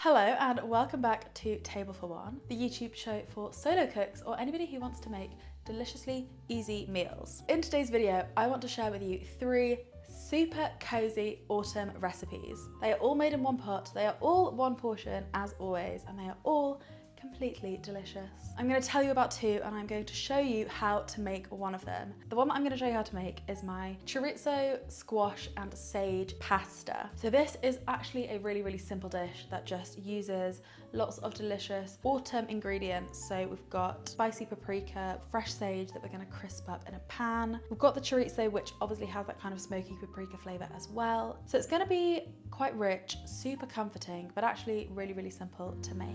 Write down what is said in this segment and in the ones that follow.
Hello and welcome back to Table for One, the YouTube show for solo cooks or anybody who wants to make deliciously easy meals. In today's video, I want to share with you 3 super cozy autumn recipes. They are all made in one pot, they are all one portion as always, and they are all completely delicious. I'm going to tell you about 2 and I'm going to show you how to make one of them. The one that I'm going to show you how to make is my chorizo, squash and sage pasta. So this is actually a really simple dish that just uses lots of delicious autumn ingredients. So we've got spicy paprika, fresh sage that we're going to crisp up in a pan. We've got the chorizo, which obviously has that kind of smoky paprika flavor as well. So it's going to be quite rich, super comforting, but actually really simple to make.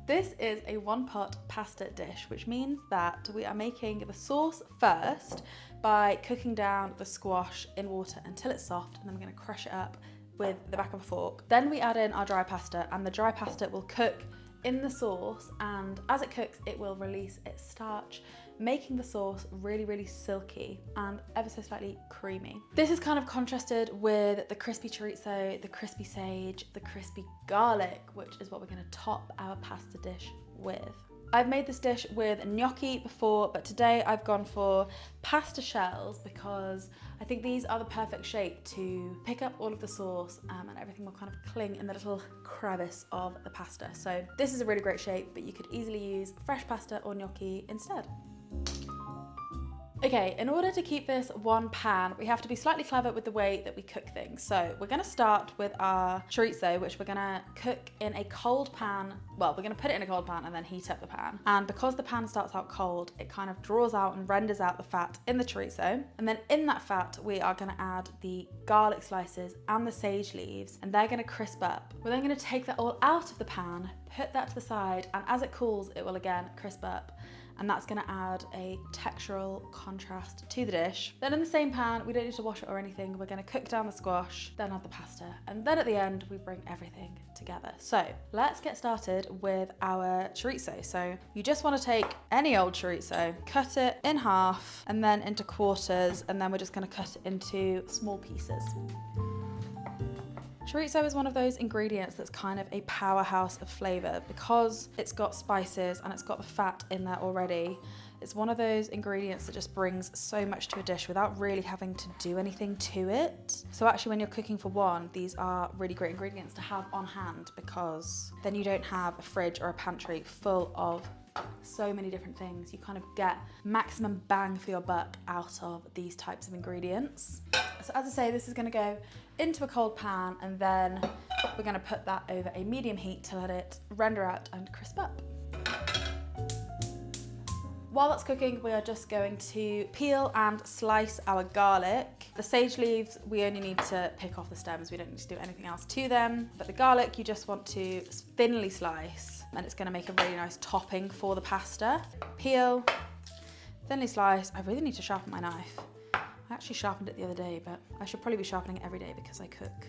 This is a one-pot pasta dish, which means that we are making the sauce first by cooking down the squash in water until it's soft, and then we're going to crush it up with the back of a fork. Then we add in our dry pasta, and the dry pasta will cook in the sauce, and as it cooks it will release its starch, making the sauce really silky and ever so slightly creamy. This is kind of contrasted with the crispy chorizo, the crispy sage, the crispy garlic, which is what we're going to top our pasta dish with. I've made this dish with gnocchi before, but today I've gone for pasta shells because I think these are the perfect shape to pick up all of the sauce and everything will kind of cling in the little crevice of the pasta. So this is a really great shape, but you could easily use fresh pasta or gnocchi instead. Okay, in order to keep this one pan, we have to be slightly clever with the way that we cook things. So we're gonna start with our chorizo, which we're gonna cook in a cold pan. Well, we're gonna put it in a cold pan and then heat up the pan. And because the pan starts out cold, it kind of draws out and renders out the fat in the chorizo. And then in that fat, we are gonna add the garlic slices and the sage leaves, and they're gonna crisp up. We're then gonna take that all out of the pan, put that to the side, and as it cools, it will again crisp up. And that's gonna add a textural contrast to the dish. Then in the same pan, we don't need to wash it or anything, we're gonna cook down the squash, then add the pasta, and then at the end, we bring everything together. So let's get started with our chorizo. So you just wanna take any old chorizo, cut it in half, and then into quarters, and then we're just gonna cut it into small pieces. Chorizo is one of those ingredients that's kind of a powerhouse of flavor because it's got spices and it's got the fat in there already. It's one of those ingredients that just brings so much to a dish without really having to do anything to it. So actually when you're cooking for one, these are really great ingredients to have on hand because then you don't have a fridge or a pantry full of so many different things. You kind of get maximum bang for your buck out of these types of ingredients. So as I say, this is going to go into a cold pan and then we're going to put that over a medium heat to let it render out and crisp up. While that's cooking, we are just going to peel and slice our garlic. The sage leaves, we only need to pick off the stems. We don't need to do anything else to them. But the garlic, you just want to thinly slice and it's going to make a really nice topping for the pasta. Peel, thinly slice. I really need to sharpen my knife. I actually sharpened it the other day, but I should probably be sharpening it every day because I cook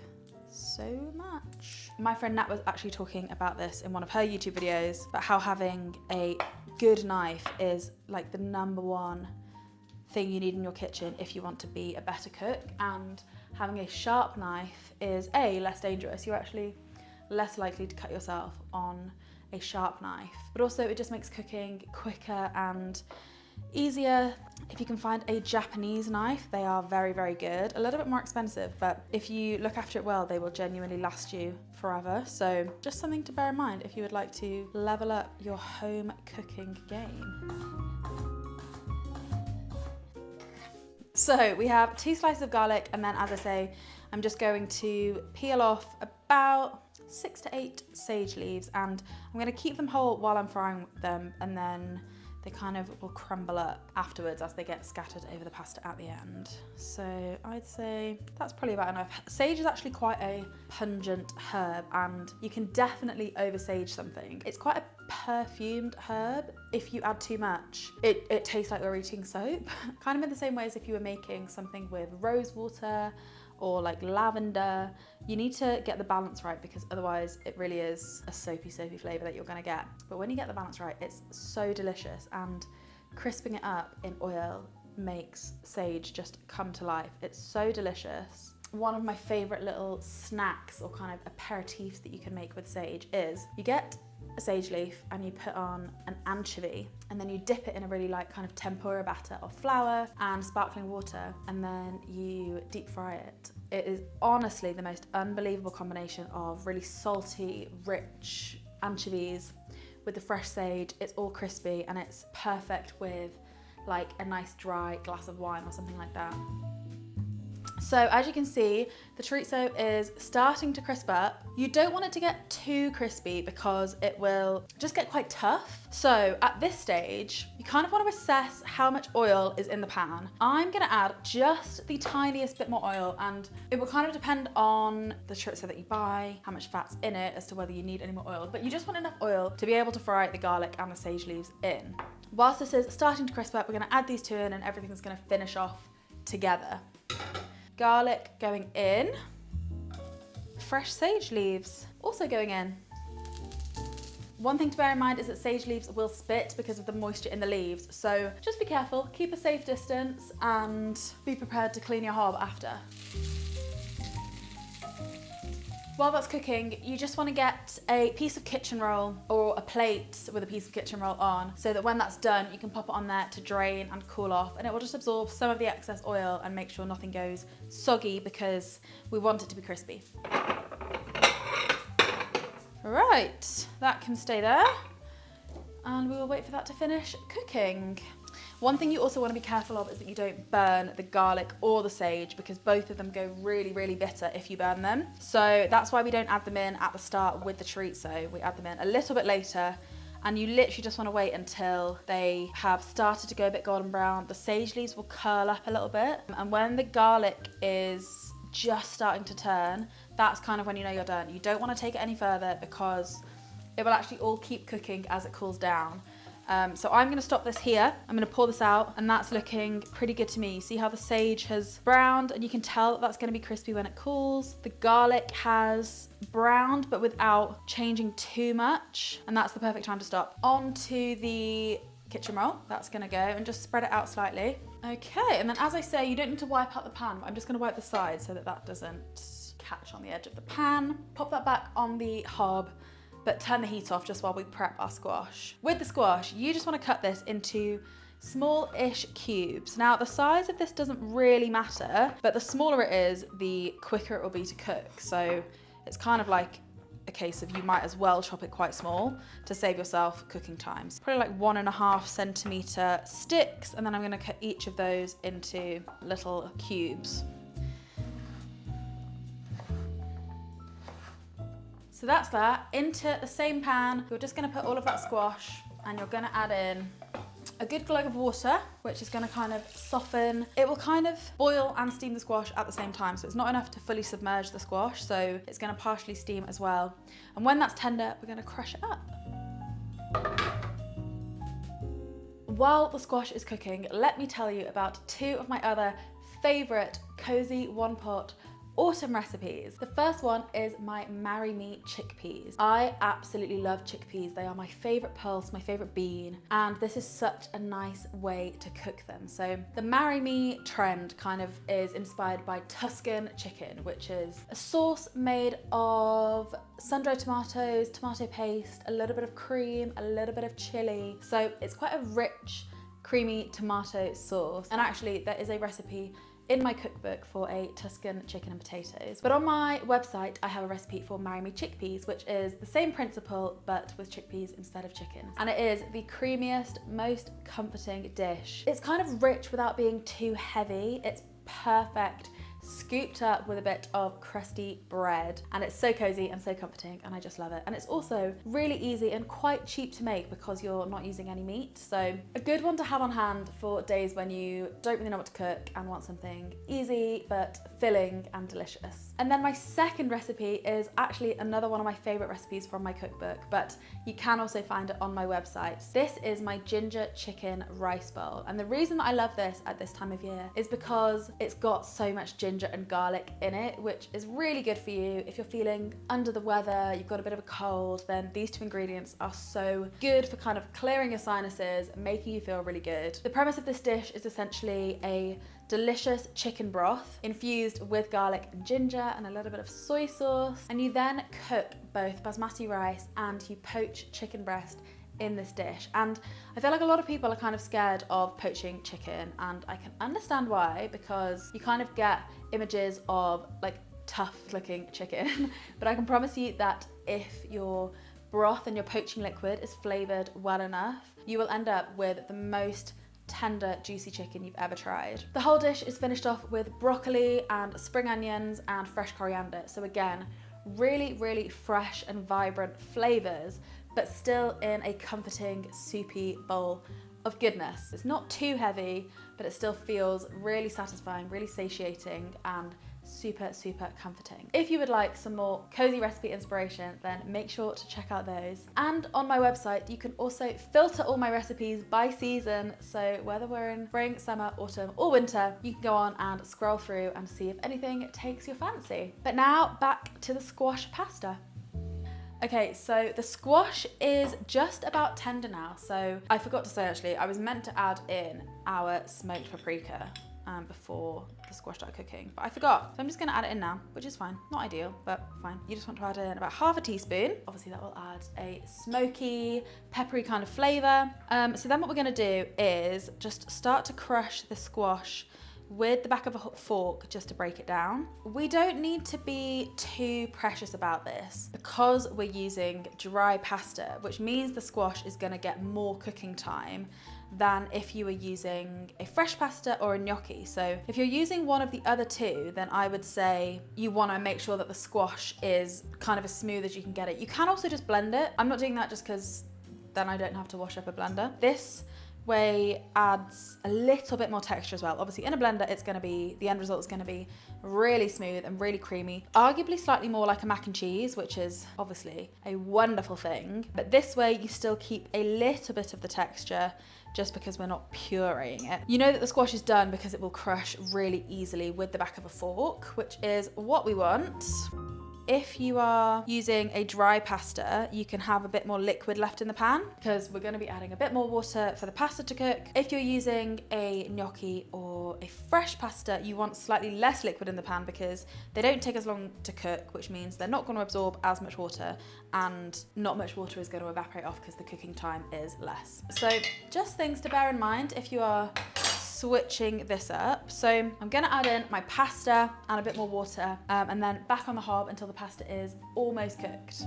so much. My friend Nat was actually talking about this in one of her YouTube videos, about how having a good knife is like the #1 thing you need in your kitchen if you want to be a better cook, and having a sharp knife is A, less dangerous. You're actually less likely to cut yourself on a sharp knife, but also it just makes cooking quicker and easier. If you can find a Japanese knife, they are very good. A little bit more expensive, but if you look after it well, they will genuinely last you forever. So just something to bear in mind if you would like to level up your home cooking game. So we have 2 slices of garlic, and then as I say, I'm just going to peel off about 6 to 8 sage leaves, and I'm going to keep them whole while I'm frying them, and then they kind of will crumble up afterwards as they get scattered over the pasta at the end. So I'd say that's probably about enough. Sage is actually quite a pungent herb and you can definitely oversage something. It's quite a perfumed herb. If you add too much, it tastes like we're eating soap. Kind of in the same way as if you were making something with rose water or like lavender. You need to get the balance right because otherwise it really is a soapy flavor that you're gonna get. But when you get the balance right, it's so delicious. And crisping it up in oil makes sage just come to life. It's so delicious. One of my favorite little snacks or kind of aperitifs that you can make with sage is you get a sage leaf and you put on an anchovy and then you dip it in a really light kind of tempura batter of flour and sparkling water, and then you deep fry it. It is honestly the most unbelievable combination of really salty, rich anchovies with the fresh sage. It's all crispy and it's perfect with like a nice dry glass of wine or something like that. So as you can see, the chorizo is starting to crisp up. You don't want it to get too crispy because it will just get quite tough. So at this stage, you kind of want to assess how much oil is in the pan. I'm gonna add just the tiniest bit more oil, and it will kind of depend on the chorizo that you buy, how much fat's in it, as to whether you need any more oil. But you just want enough oil to be able to fry the garlic and the sage leaves in. Whilst this is starting to crisp up, we're gonna add these two in and everything's gonna finish off together. Garlic going in, fresh sage leaves also going in. One thing to bear in mind is that sage leaves will spit because of the moisture in the leaves, so just be careful, keep a safe distance and be prepared to clean your hob after. While that's cooking, you just want to get a piece of kitchen roll or a plate with a piece of kitchen roll on, so that when that's done, you can pop it on there to drain and cool off, and it will just absorb some of the excess oil and make sure nothing goes soggy because we want it to be crispy. Right, that can stay there and we will wait for that to finish cooking. One thing you also want to be careful of is that you don't burn the garlic or the sage, because both of them go really, really bitter if you burn them. So that's why we don't add them in at the start with the chorizo. We add them in a little bit later, and you literally just want to wait until they have started to go a bit golden brown. The sage leaves will curl up a little bit, and when the garlic is just starting to turn, that's kind of when you know you're done. You don't want to take it any further because it will actually all keep cooking as it cools down. So I'm gonna stop this here. I'm gonna pour this out, and that's looking pretty good to me. You see how the sage has browned, and you can tell that that's gonna be crispy when it cools. The garlic has browned, but without changing too much, and that's the perfect time to stop. Onto the kitchen roll, that's gonna go, and just spread it out slightly. Okay, and then as I say, you don't need to wipe out the pan, but I'm just gonna wipe the side so that that doesn't catch on the edge of the pan. Pop that back on the hob, but turn the heat off just while we prep our squash. With the squash, you just want to cut this into small-ish cubes. Now, the size of this doesn't really matter, but the smaller it is, the quicker it will be to cook. So it's kind of like a case of you might as well chop it quite small to save yourself cooking times. Probably like 1.5 centimeter sticks, and then I'm going to cut each of those into little cubes. So that's that. Into the same pan, you're just gonna put all of that squash, and you're gonna add in a good glug of water, which is gonna kind of soften. It will kind of boil and steam the squash at the same time, so it's not enough to fully submerge the squash, so it's gonna partially steam as well. And when that's tender, we're gonna crush it up. While the squash is cooking, let me tell you about two of my other favorite cozy one-pot autumn recipes. The first one is my Me Chickpeas. I absolutely love chickpeas. They are my favorite pulse, my favorite bean, and this is such a nice way to cook them. So the Me trend kind of is inspired by Tuscan chicken, which is a sauce made of sun-dried tomatoes, tomato paste, a little bit of cream, a little bit of chili. So it's quite a rich, creamy tomato sauce. And actually there is a recipe in my cookbook for a Tuscan chicken and potatoes. But on my website, I have a recipe for Me Chickpeas, which is the same principle, but with chickpeas instead of chicken. And it is the creamiest, most comforting dish. It's kind of rich without being too heavy. It's perfect, scooped up with a bit of crusty bread, and it's so cozy and so comforting, and I just love it. And it's also really easy and quite cheap to make because you're not using any meat, so a good one to have on hand for days when you don't really know what to cook and want something easy but filling and delicious. And then my second recipe is actually another one of my favorite recipes from my cookbook, but you can also find it on my website. This is my ginger chicken rice bowl, and the reason that I love this at this time of year is because it's got so much ginger ginger and garlic in it, which is really good for you. If you're feeling under the weather, you've got a bit of a cold, then these two ingredients are so good for kind of clearing your sinuses, making you feel really good. The premise of this dish is essentially a delicious chicken broth infused with garlic and ginger and a little bit of soy sauce. And you then cook both basmati rice and you poach chicken breast in this dish. And I feel like a lot of people are kind of scared of poaching chicken, and I can understand why, because you kind of get images of like tough looking chicken. But I can promise you that if your broth and your poaching liquid is flavored well enough, you will end up with the most tender, juicy chicken you've ever tried. The whole dish is finished off with broccoli and spring onions and fresh coriander. So again, really, really fresh and vibrant flavors, but still in a comforting, soupy bowl of goodness. It's not too heavy, but it still feels really satisfying, really satiating, and super, super comforting. If you would like some more cozy recipe inspiration, then make sure to check out those. And on my website, you can also filter all my recipes by season. So whether we're in spring, summer, autumn, or winter, you can go on and scroll through and see if anything takes your fancy. But now back to the squash pasta. Okay, so the squash is just about tender now. So I forgot to say, actually, I was meant to add in our smoked paprika before the squash started cooking, but I forgot. So I'm just gonna add it in now, which is fine. Not ideal, but fine. You just want to add in about half a teaspoon. Obviously that will add a smoky, peppery kind of flavor. So then what we're gonna do is just start to crush the squash with the back of a fork just to break it down. We don't need to be too precious about this because we're using dry pasta, which means the squash is gonna get more cooking time than if you were using a fresh pasta or a gnocchi. So if you're using one of the other two, then I would say you wanna make sure that the squash is kind of as smooth as you can get it. You can also just blend it. I'm not doing that just because then I don't have to wash up a blender. This way adds a little bit more texture as well. Obviously in a blender, it's gonna be, the end result is gonna be really smooth and really creamy, arguably slightly more like a mac and cheese, which is obviously a wonderful thing. But this way you still keep a little bit of the texture just because we're not pureeing it. You know that the squash is done because it will crush really easily with the back of a fork, which is what we want. If you are using a dry pasta, you can have a bit more liquid left in the pan because we're going to be adding a bit more water for the pasta to cook. If you're using a gnocchi or a fresh pasta, you want slightly less liquid in the pan because they don't take as long to cook, which means they're not going to absorb as much water, and not much water is going to evaporate off because the cooking time is less. So just things to bear in mind if you are switching this up. So I'm gonna add in my pasta and a bit more water, and then back on the hob until the pasta is almost cooked.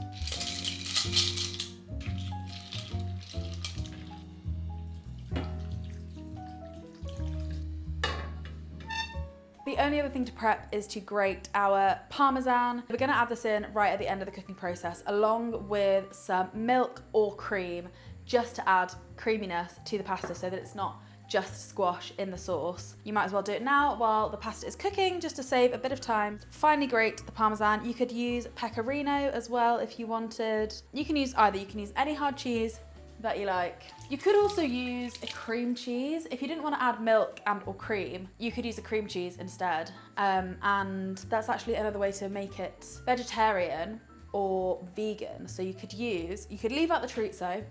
The only other thing to prep is to grate our Parmesan. We're gonna add this in right at the end of the cooking process, along with some milk or cream, just to add creaminess to the pasta so that it's not just squash in the sauce. You might as well do it now while the pasta is cooking, just to save a bit of time. Finally grate the Parmesan. You could use pecorino as well if you wanted. You can use either. You can use any hard cheese that you like. You could also use a cream cheese. If you didn't want to add milk and or cream, you could use a cream cheese instead. And that's actually another way to make it vegetarian or vegan. So you could leave out the chorizo.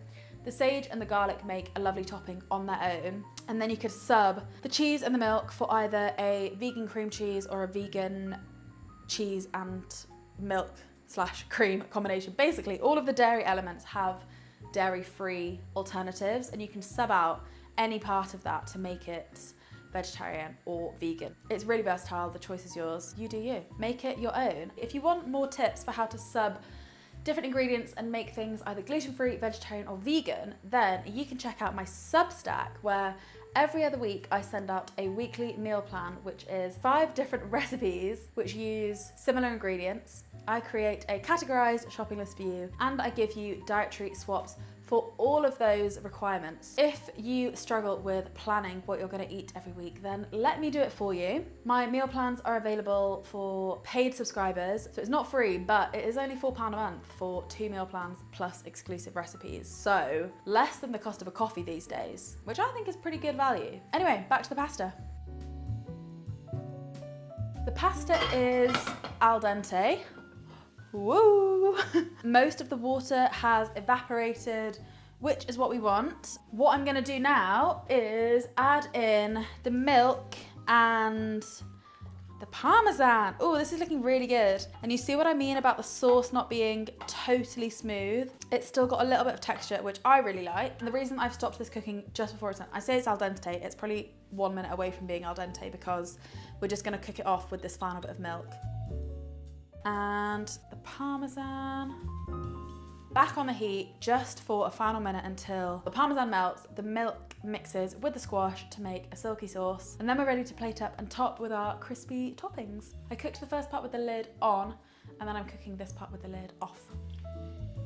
The sage and the garlic make a lovely topping on their own. And then you could sub the cheese and the milk for either a vegan cream cheese or a vegan cheese and milk / cream combination. Basically, all of the dairy elements have dairy-free alternatives, and you can sub out any part of that to make it vegetarian or vegan. It's really versatile. The choice is yours. You do you. Make it your own. If you want more tips for how to sub different ingredients and make things either gluten-free, vegetarian, or vegan, then you can check out my Substack, where every other week I send out a weekly meal plan, which is 5 different recipes which use similar ingredients. I create a categorized shopping list for you, and I give you dietary swaps for all of those requirements. If you struggle with planning what you're going to eat every week, then let me do it for you. My meal plans are available for paid subscribers, so it's not free, but it is only £4 a month for 2 meal plans plus exclusive recipes. So less than the cost of a coffee these days, which I think is pretty good value. Anyway, back to the pasta. The The pasta is al dente. Woo! Most of the water has evaporated, which is what we want. What I'm gonna do now is add in the milk and the Parmesan. Oh, this is looking really good. And you see what I mean about the sauce not being totally smooth? It's still got a little bit of texture, which I really like. And the reason I've stopped this cooking just before it's done, I say it's al dente, it's probably 1 minute away from being al dente because we're just gonna cook it off with this final bit of milk. And the Parmesan. Back on the heat just for a final minute until the Parmesan melts, the milk mixes with the squash to make a silky sauce. And then we're ready to plate up and top with our crispy toppings. I cooked the first part with the lid on, and then I'm cooking this part with the lid off.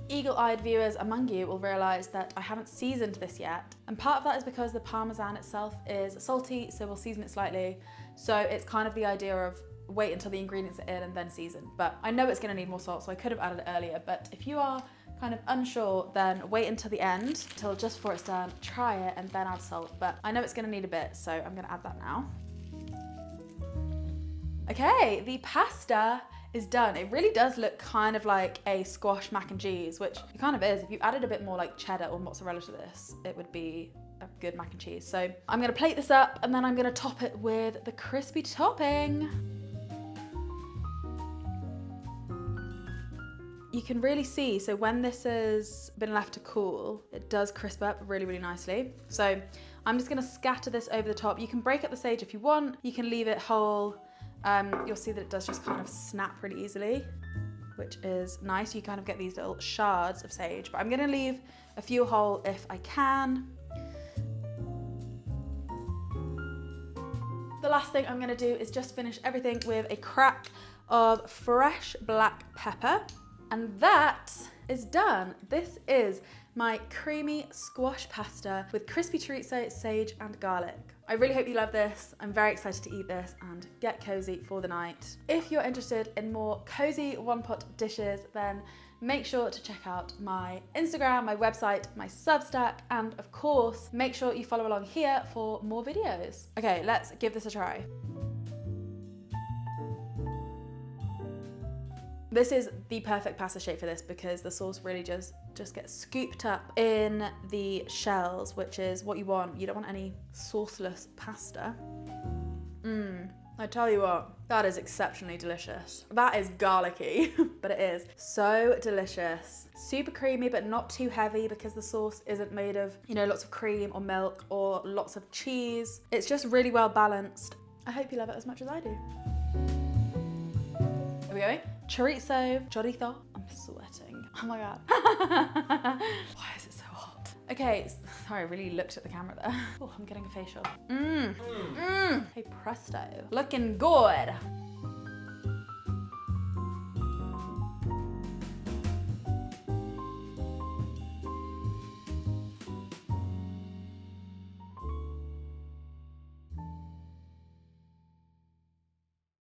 Eagle-eyed viewers among you will realise that I haven't seasoned this yet. And part of that is because the Parmesan itself is salty, so we'll season it slightly. So it's kind of the idea of wait until the ingredients are in and then season. But I know it's gonna need more salt, so I could have added it earlier. But if you are kind of unsure, then wait until the end, till just before it's done, try it and then add salt. But I know it's gonna need a bit, so I'm gonna add that now. Okay, the pasta is done. It really does look kind of like a squash mac and cheese, which it kind of is. If you added a bit more like cheddar or mozzarella to this, it would be a good mac and cheese. So I'm gonna plate this up and then I'm gonna top it with the crispy topping. You can really see, so when this has been left to cool, it does crisp up really, really nicely. So I'm just gonna scatter this over the top. You can break up the sage if you want. You can leave it whole. You'll see that it does just kind of snap really easily, which is nice. You kind of get these little shards of sage, but I'm gonna leave a few whole if I can. The last thing I'm gonna do is just finish everything with a crack of fresh black pepper. And that is done. This is my creamy squash pasta with crispy chorizo, sage, and garlic. I really hope you love this. I'm very excited to eat this and get cozy for the night. If you're interested in more cozy one-pot dishes, then make sure to check out my Instagram, my website, my Substack, and of course, make sure you follow along here for more videos. Okay, let's give this a try. This is the perfect pasta shape for this because the sauce really just gets scooped up in the shells, which is what you want. You don't want any sauceless pasta. I tell you what, that is exceptionally delicious. That is garlicky, but it is so delicious. Super creamy, but not too heavy because the sauce isn't made of, you know, lots of cream or milk or lots of cheese. It's just really well balanced. I hope you love it as much as I do. Are we going? Chorizo. I'm sweating. Oh my God. Why is it so hot? Okay, sorry, I really looked at the camera there. Oh, I'm getting a facial. Hey presto. Looking good.